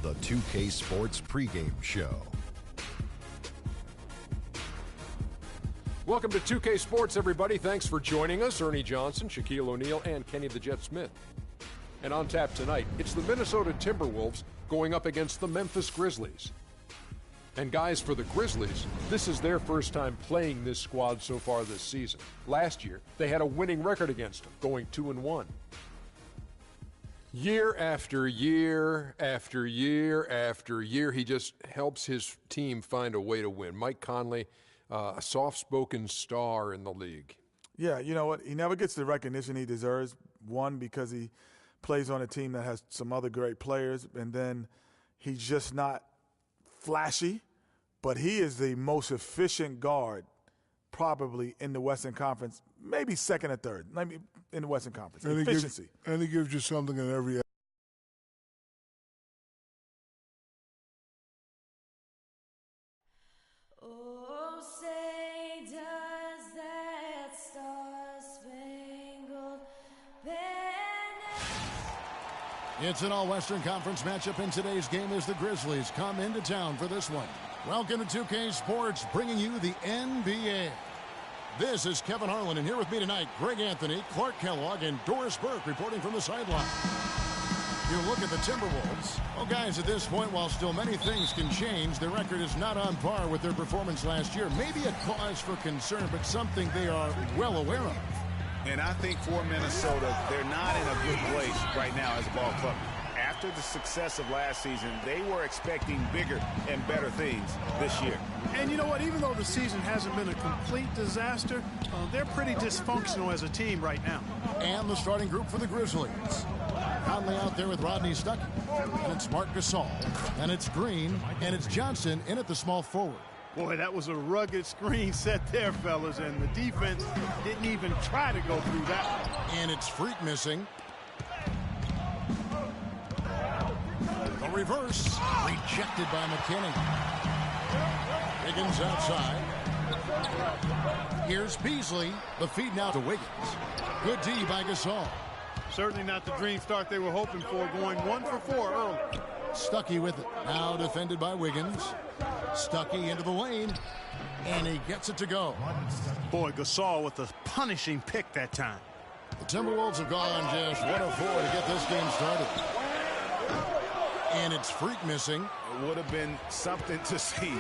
The 2K Sports pregame show. Welcome to 2K Sports, everybody. Thanks for joining us. Ernie Johnson, Shaquille O'Neal, and Kenny the Jet Smith. And on tap tonight, it's the Minnesota Timberwolves going up against the Memphis Grizzlies. And guys, for the Grizzlies, this is their first time playing this squad so far this season. Last year, they had a winning record against them, going 2-1. Year after year after year after year, he just helps his team find a way to win. Mike Conley, a soft-spoken star in the league. Yeah, you know what? He never gets the recognition he deserves. One, because he plays on a team that has some other great players, and then he's just not flashy, but he is the most efficient guard probably in the Western Conference, maybe second or third, maybe in the Western Conference. And efficiency. He gives you something in every. Oh, say does that star-spangled banner. It's an all-Western Conference matchup in today's game as the Grizzlies come into town for this one. Welcome to 2K Sports, bringing you the NBA. This is Kevin Harlan, and here with me tonight, Greg Anthony, Clark Kellogg, and Doris Burke reporting from the sideline. You look at the Timberwolves. Well, guys, at this point, while still many things can change, their record is not on par with their performance last year. Maybe a cause for concern, but something they are well aware of. And I think for Minnesota, they're not in a good place right now as a ball club. After the success of last season, they were expecting bigger and better things this year. And you know what? Even though the season hasn't been a complete disaster, they're pretty dysfunctional as a team right now. And the starting group for the Grizzlies. Conley out there with Rodney Stuckey. And it's Marc Gasol. And it's Green. And it's Johnson in at the small forward. Boy, that was a rugged screen set there, fellas. And the defense didn't even try to go through that one. And it's Freak missing. The reverse. Rejected by McKinney. Wiggins outside. Here's Beasley. The feed now to Wiggins. Good D by Gasol. Certainly not the dream start they were hoping for, going 1 for 4 early. Stuckey with it. Now defended by Wiggins. Stuckey into the lane. And he gets it to go. Boy, Gasol with a punishing pick that time. The Timberwolves have gone just 1 of 4 to get this game started. And it's Freak missing. It would have been something to see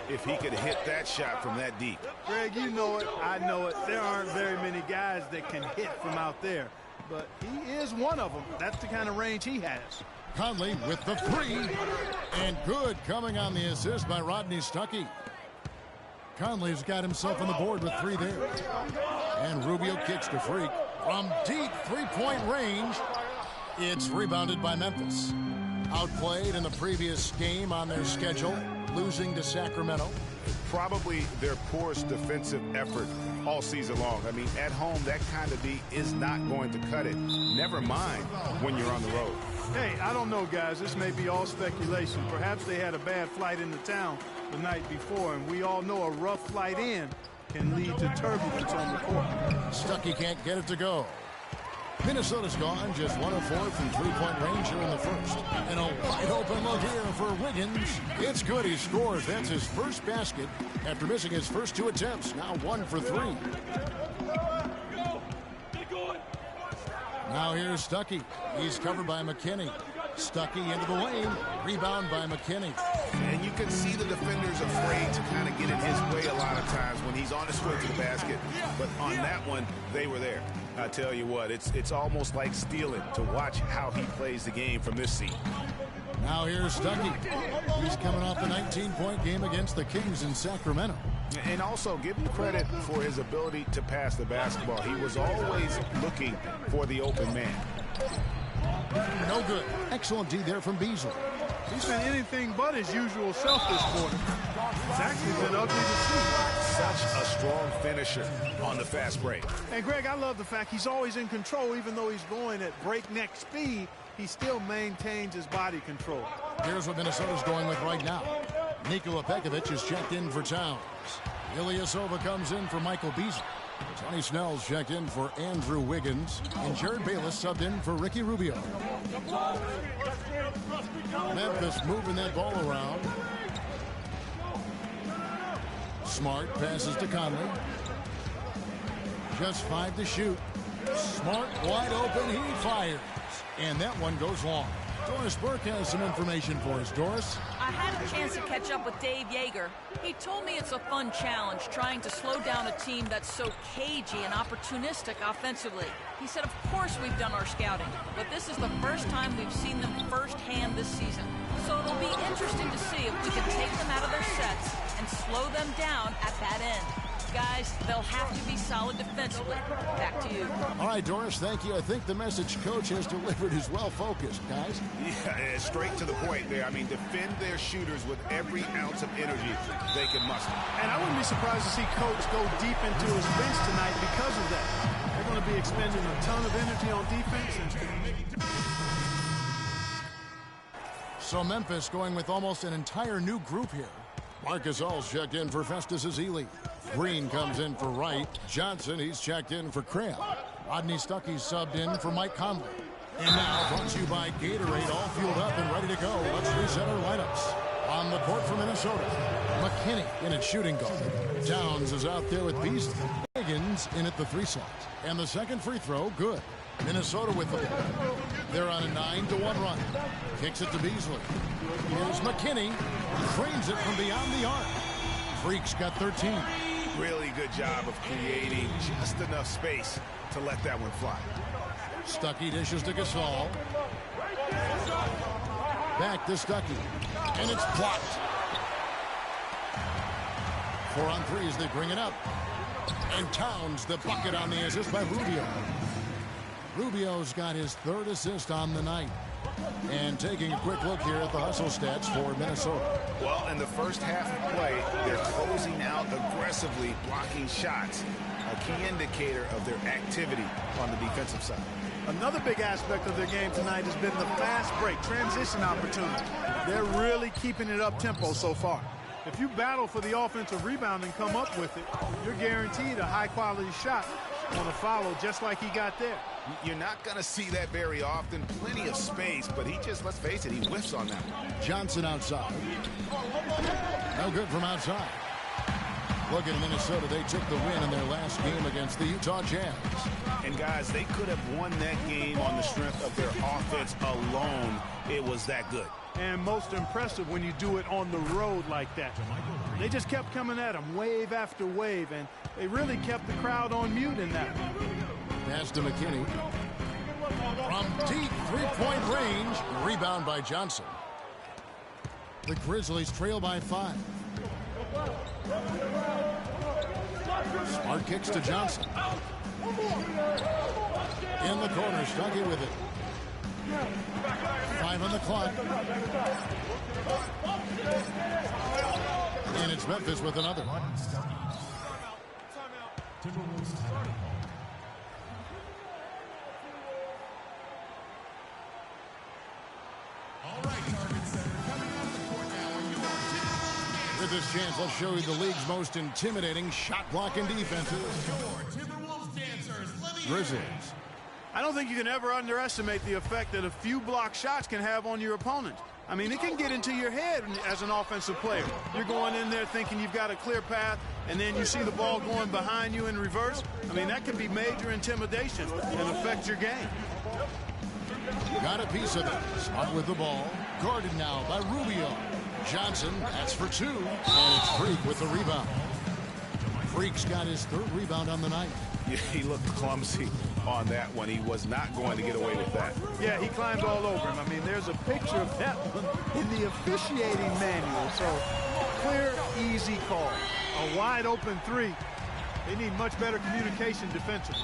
if he could hit that shot from that deep. Greg, you know it. I know it. There aren't very many guys that can hit from out there. But he is one of them. That's the kind of range he has. Conley with the 3. And good coming on the assist by Rodney Stuckey. Conley's got himself on the board with 3 there. And Rubio kicks to Freak. From deep three-point range, it's rebounded by Memphis. Outplayed in the previous game on their schedule, losing to Sacramento. Probably their poorest defensive effort all season long. I mean, at home, that kind of D is not going to cut it. Never mind when you're on the road. Hey, I don't know, guys. This may be all speculation. Perhaps they had a bad flight into town the night before, and we all know a rough flight in can lead to turbulence on the court. Stuckey can't get it to go. Minnesota's gone just 1 of 4 from three-point range here in the first. And a wide-open look here for Wiggins. It's good. He scores. That's his first basket after missing his first 2 attempts. Now 1 for 3. Now here's Stuckey. He's covered by McKinney. Stuckey into the lane. Rebound by McKinney. And you can see the defenders afraid to kind of get in his way a lot of times when he's on his way to the basket. But on that one, they were there. I tell you what, it's almost like stealing to watch how he plays the game from this seat. Now here's Stuckey. He's coming off the 19-point game against the Kings in Sacramento. And also give him credit for his ability to pass the basketball. He was always looking for the open man. No good. Excellent D there from Beasley. He's been anything but his usual self this quarter. It's actually been ugly to see. Such a strong finisher on the fast break. And Greg, I love the fact he's always in control. Even though he's going at breakneck speed, he still maintains his body control. Here's what Minnesota's going with right now. Nikola Pekovic is checked in for Towns. Ilyasova comes in for Michael Beasley. Tony Snell's checked in for Andrew Wiggins. And Jared Bayless subbed in for Ricky Rubio. Memphis moving that ball around. Smart passes to Conley. Just 5 to shoot. Smart wide open. He fires. And that one goes long. Doris Burke has some information for us. Doris? I had a chance to catch up with Dave Yeager. He told me it's a fun challenge trying to slow down a team that's so cagey and opportunistic offensively. He said, of course we've done our scouting, but this is the first time we've seen them firsthand this season. So it'll be interesting to see if we can take them out of their sets and slow them down at that end. Guys, they'll have to be solid defensively. Back to you. All right, Doris, thank you. I think the message coach has delivered is well-focused, guys. Yeah, straight to the point there. I mean, defend their shooters with every ounce of energy they can muster. And I wouldn't be surprised to see Coach go deep into his bench tonight because of that. They're going to be expending a ton of energy on defense. So Memphis going with almost an entire new group here. Marcus All's checked in for Festus Ezeli. Green comes in for Wright. Johnson, he's checked in for Crabb. Rodney Stuckey subbed in for Mike Conley. And now, brought to you by Gatorade, all fueled up and ready to go. Let's reset our lineups. On the court for Minnesota, McKinney in at shooting guard. Towns is out there with Beasley. Wiggins in at the 3 slot. And the second free throw, good. Minnesota with the ball. They're on a 9-1 run. Kicks it to Beasley. Here's McKinney. Frames it from beyond the arc. Freak's got 13. Really good job of creating just enough space to let that one fly. Stuckey dishes to Gasol. Back to Stuckey. And it's blocked. 4 on 3 as they bring it up. And Towns the bucket on the assist by Rubio. Rubio's got his 3rd assist on the night. And taking a quick look here at the hustle stats for Minnesota. Well, in the first half of play, they're closing out aggressively, blocking shots. A key indicator of their activity on the defensive side. Another big aspect of their game tonight has been the fast break, transition opportunity. They're really keeping it up-tempo so far. If you battle for the offensive rebound and come up with it, you're guaranteed a high-quality shot on a follow just like he got there. You're not going to see that very often. Plenty of space, but he just, let's face it, he whiffs on that one. Johnson outside. No good from outside. Look at Minnesota. They took the win in their last game against the Utah Jazz. And, guys, they could have won that game on the strength of their offense alone. It was that good. And most impressive when you do it on the road like that. They just kept coming at him wave after wave, and they really kept the crowd on mute in that one. Pass to McKinney. From deep three-point range. Rebound by Johnson. The Grizzlies trail by 5. Smart kicks to Johnson. In the corner, Stuckey with it. 5 on the clock. And it's Memphis with another. With this chance, let's show you the league's most intimidating shot-blocking defenses. Grizzlies. I don't think you can ever underestimate the effect that a few block shots can have on your opponent. I mean, it can get into your head as an offensive player. You're going in there thinking you've got a clear path, and then you see the ball going behind you in reverse. I mean, that can be major intimidation and affect your game. Got a piece of it. Smart with the ball. Guarded now by Rubio. Johnson, that's for 2. And it's Freak with the rebound. Freak's got his 3rd rebound on the night. Yeah, he looked clumsy on that one. He was not going to get away with that. Yeah, he climbed all over him. I mean, there's a picture of that one in the officiating manual. So, clear, easy call. A wide open 3. They need much better communication defensively.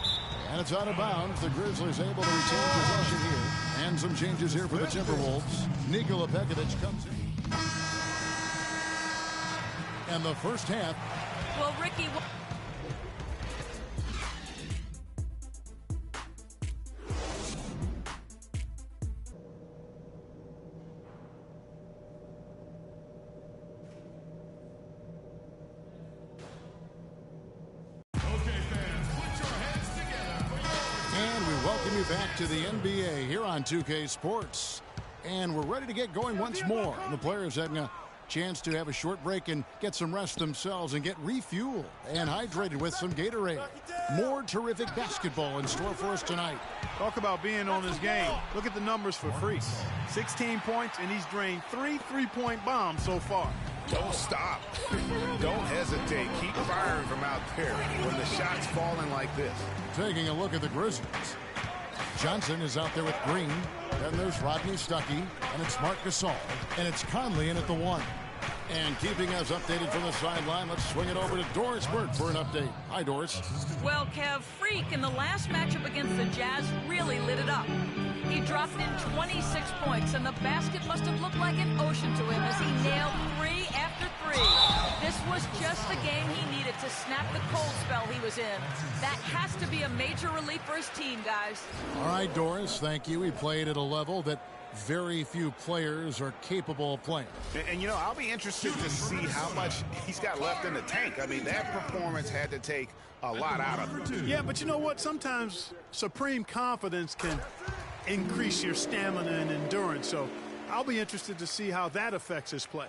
And it's out of bounds. The Grizzlies able to retain possession here. And some changes here for the Timberwolves. Nikola Pekovic comes in. And the first half. Well, Ricky... Back to the NBA here on 2K Sports. And we're ready to get going once more. The players having a chance to have a short break and get some rest themselves and get refueled and hydrated with some Gatorade. More terrific basketball in store for us tonight. Talk about being on his game. Look at the numbers for Freak. 16 points, and he's drained 3 3-point bombs so far. Don't stop. Don't hesitate. Keep firing from out there when the shot's falling like this. Taking a look at the Grizzlies. Johnson is out there with Green. Then there's Rodney Stuckey, and it's Marc Gasol, and it's Conley in at the 1. And keeping us updated from the sideline, let's swing it over to Doris Burt for an update. Hi, Doris. Well, Kev, Freak in the last matchup against the Jazz really lit it up. He dropped in 26 points, and the basket must have looked like an ocean to him as he nailed 3 after 3. This was just the game he needed to snap the cold spell he was in. That has to be a major relief for his team, guys. All right, Doris, thank you. He played at a level that very few players are capable of playing. And you know, I'll be interested to see how much he's got left in the tank. I mean, that performance had to take a lot out of him. Yeah, but you know what? Sometimes supreme confidence can increase your stamina and endurance. So I'll be interested to see how that affects his play.